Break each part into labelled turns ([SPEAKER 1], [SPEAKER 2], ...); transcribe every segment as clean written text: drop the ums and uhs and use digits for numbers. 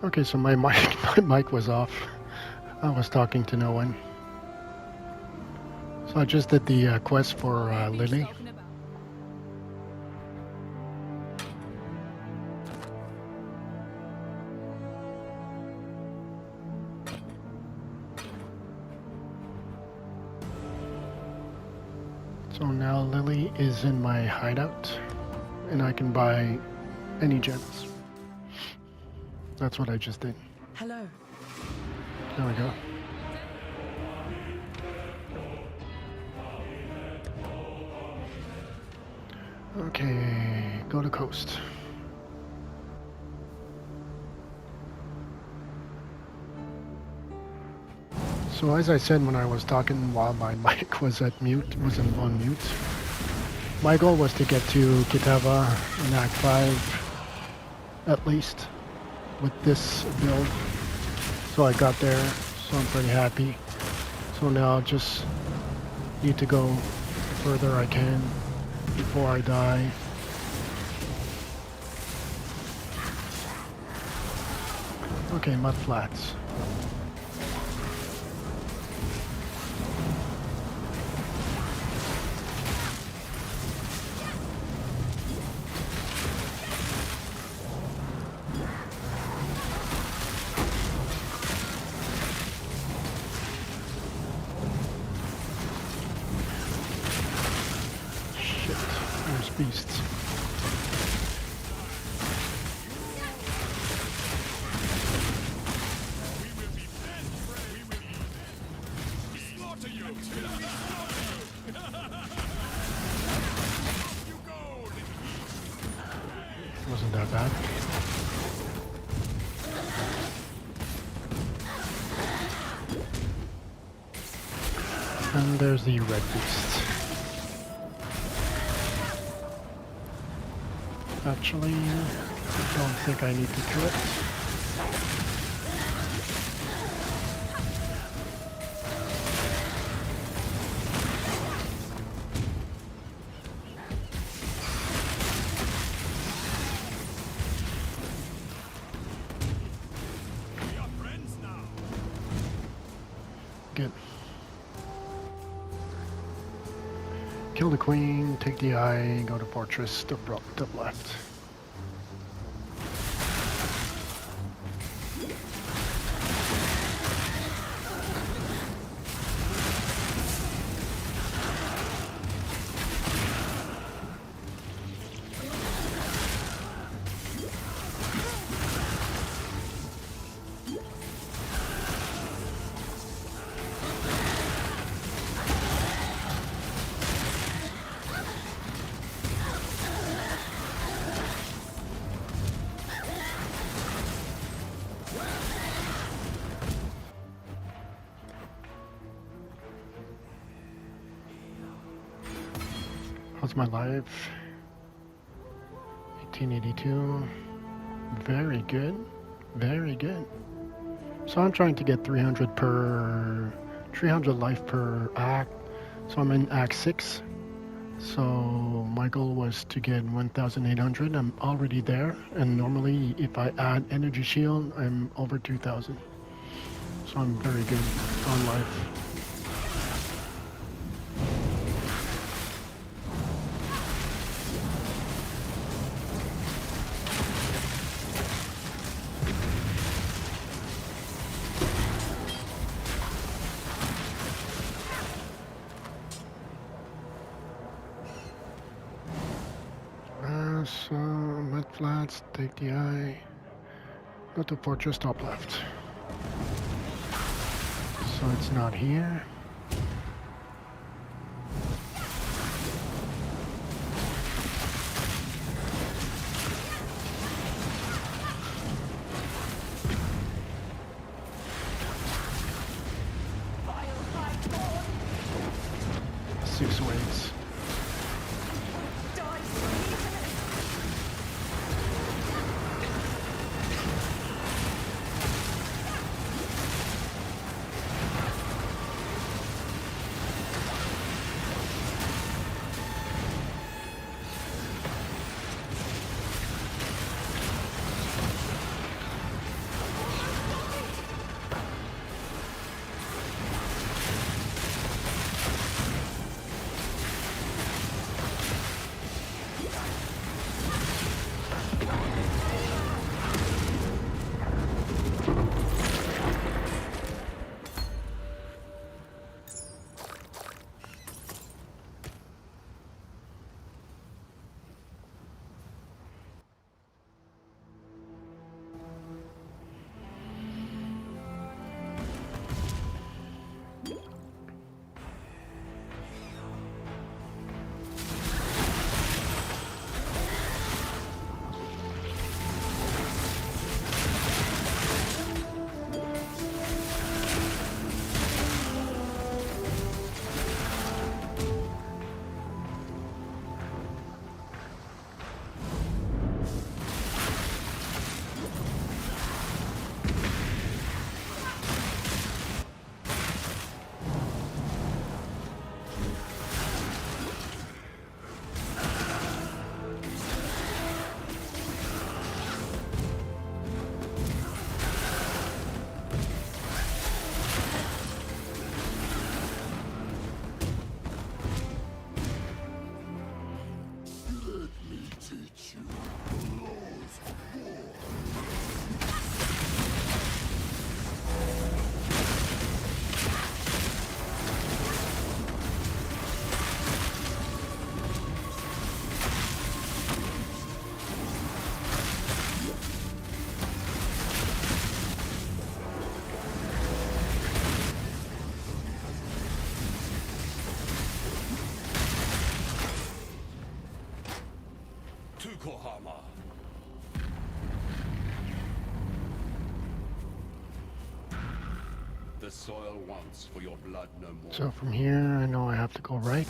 [SPEAKER 1] Okay, so my mic, my mic was off. I was talking to no one. So I just did the quest for Lily. So now Lily is in my hideout, and I can buy any gems. That's what I just did.
[SPEAKER 2] Hello.
[SPEAKER 1] There we go. Okay, go to coast. So as I said when I was talking while my mic was wasn't on mute, my goal was to get to Kitava in Act 5 at least with this build. So I got there, so I'm pretty happy. So now I just need to go further I can before I die. Okay, mud flats. Shit, there's beasts. Wasn't that bad. And there's the red beast. Actually, I don't think I need to kill it. Good. Kill the queen, take the eye, go to fortress, top left. How's my life? 1882. Very good. Very good. So I'm trying to get 300 life per act. So I'm in act 6. So my goal was to get 1,800. I'm already there. And normally if I add energy shield, I'm over 2,000. So I'm very good on life. So mud flats, take the eye, go to fortress top left. So it's not here. Six waves.
[SPEAKER 2] the soil wants for your blood no more.
[SPEAKER 1] So from here, I know I have to go right.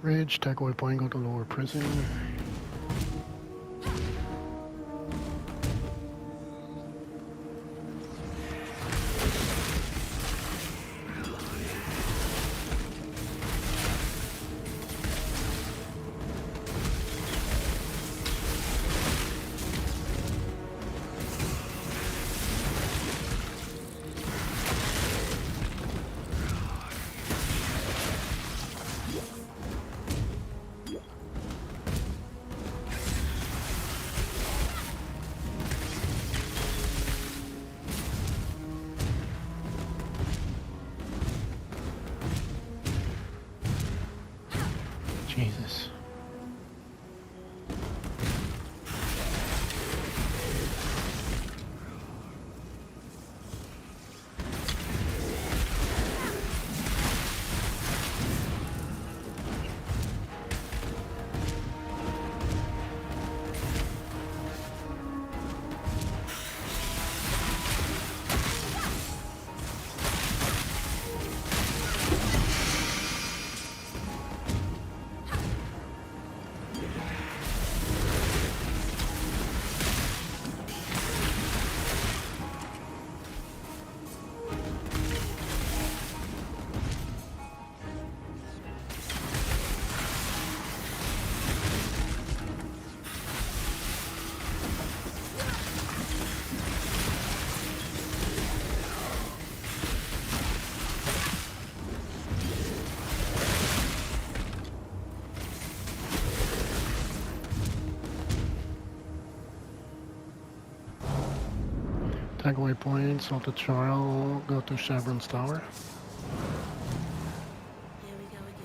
[SPEAKER 1] Ridge, takeaway point, go to lower prison. Jesus. Takeaway point, Salted Charl, go to Chevron's Tower.
[SPEAKER 3] Here we go again.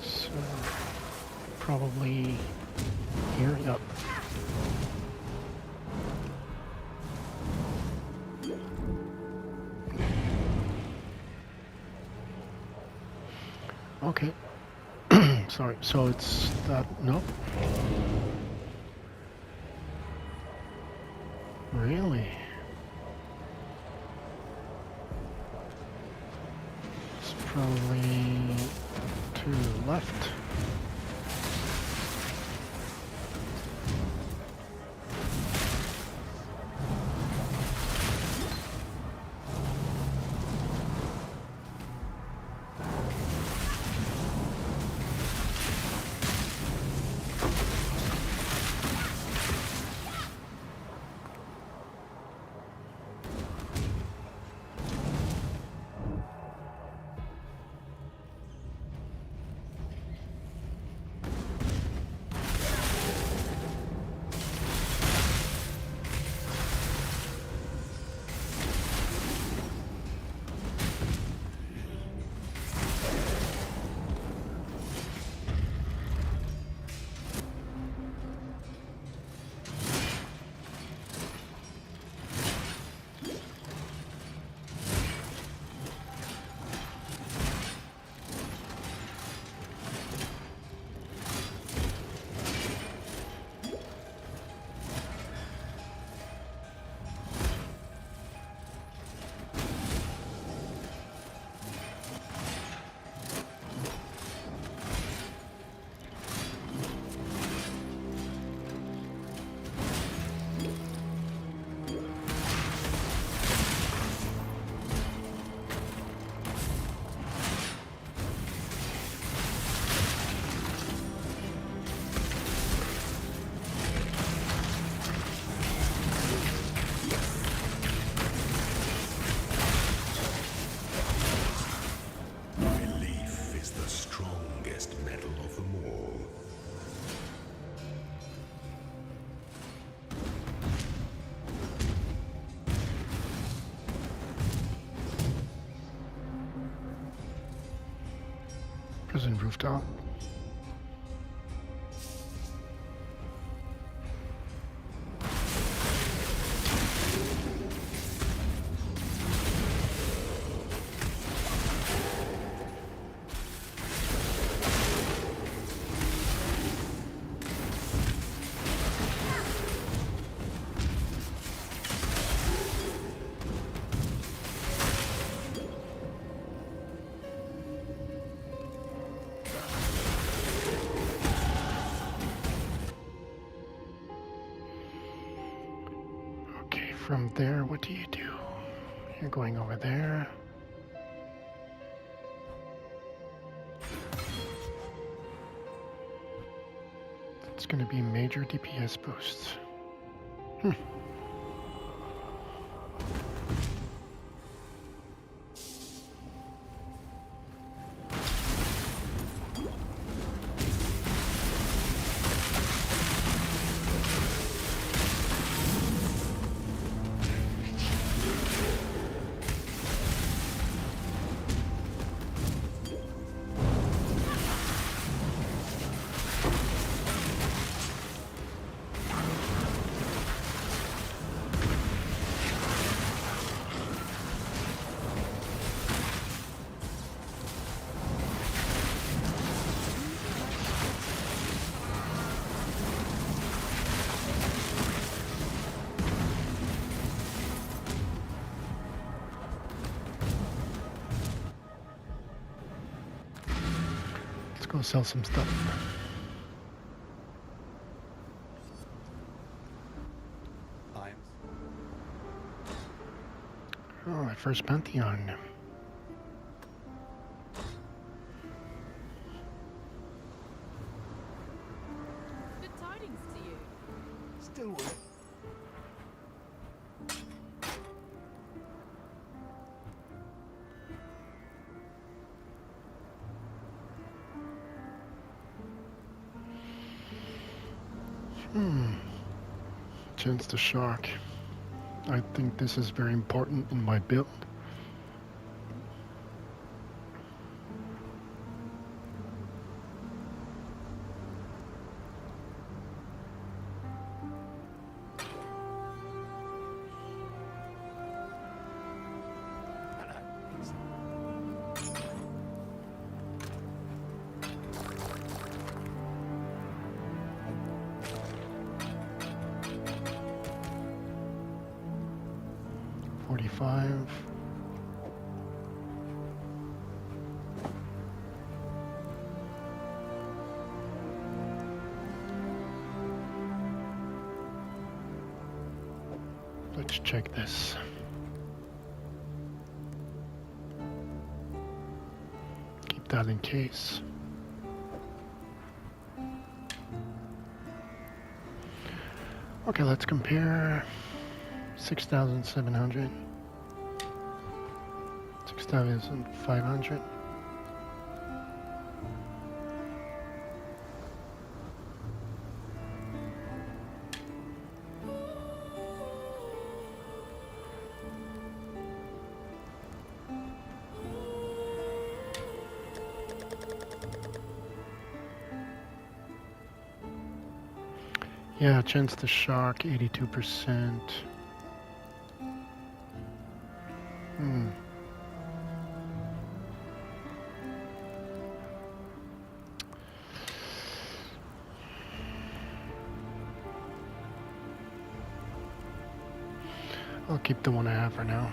[SPEAKER 1] So, probably here, yep. Okay. Sorry, so it's that, no? Really? It's probably to the left. was in rooftop. Okay, from there, what do you do? You're going over there. It's going to be major DPS boosts. Let's go sell some stuff. Oh, my first Pantheon.
[SPEAKER 3] Good tidings to you.
[SPEAKER 2] Still
[SPEAKER 1] Chance the Shark. I think this is very important in my build. .45. Let's check this. Keep that in case. Okay, let's compare 6,700, 6,500. Yeah, Chance the Shark, 82%. I'll keep the one I have for now.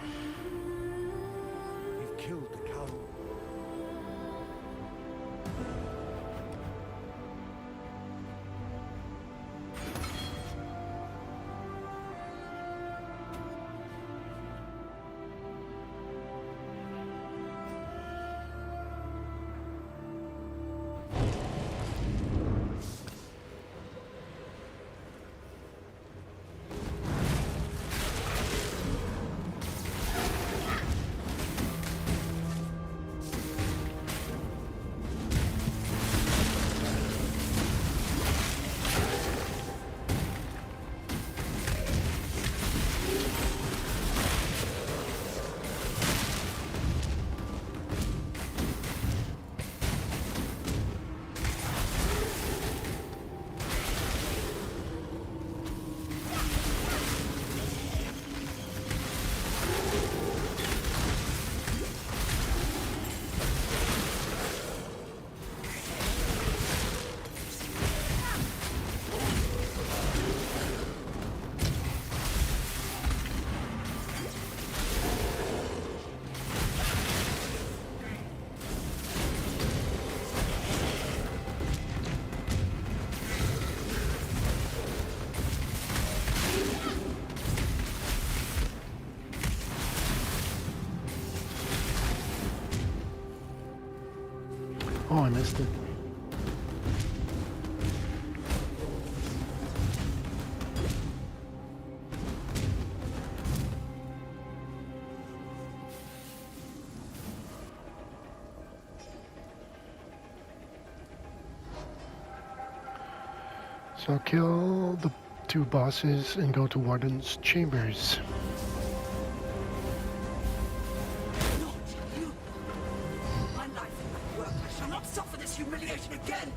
[SPEAKER 2] You've killed the cow.
[SPEAKER 1] Oh, I missed it. So I'll kill the 2 bosses and go to Warden's chambers.
[SPEAKER 4] Not you! My life and my work, I shall not suffer this humiliation again!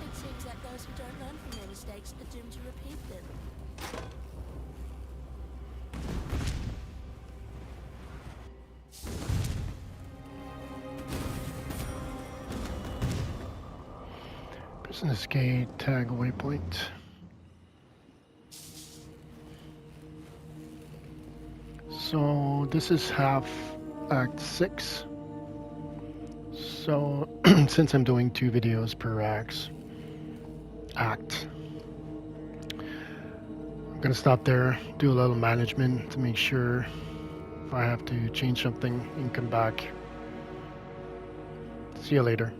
[SPEAKER 5] It seems that those who don't learn from their mistakes are doomed to repeat them.
[SPEAKER 1] Business gate, tag waypoint. So this is half Act 6. So since I'm doing 2 videos per act, I'm gonna stop there, do a little management to make sure if I have to change something and come back. See you later.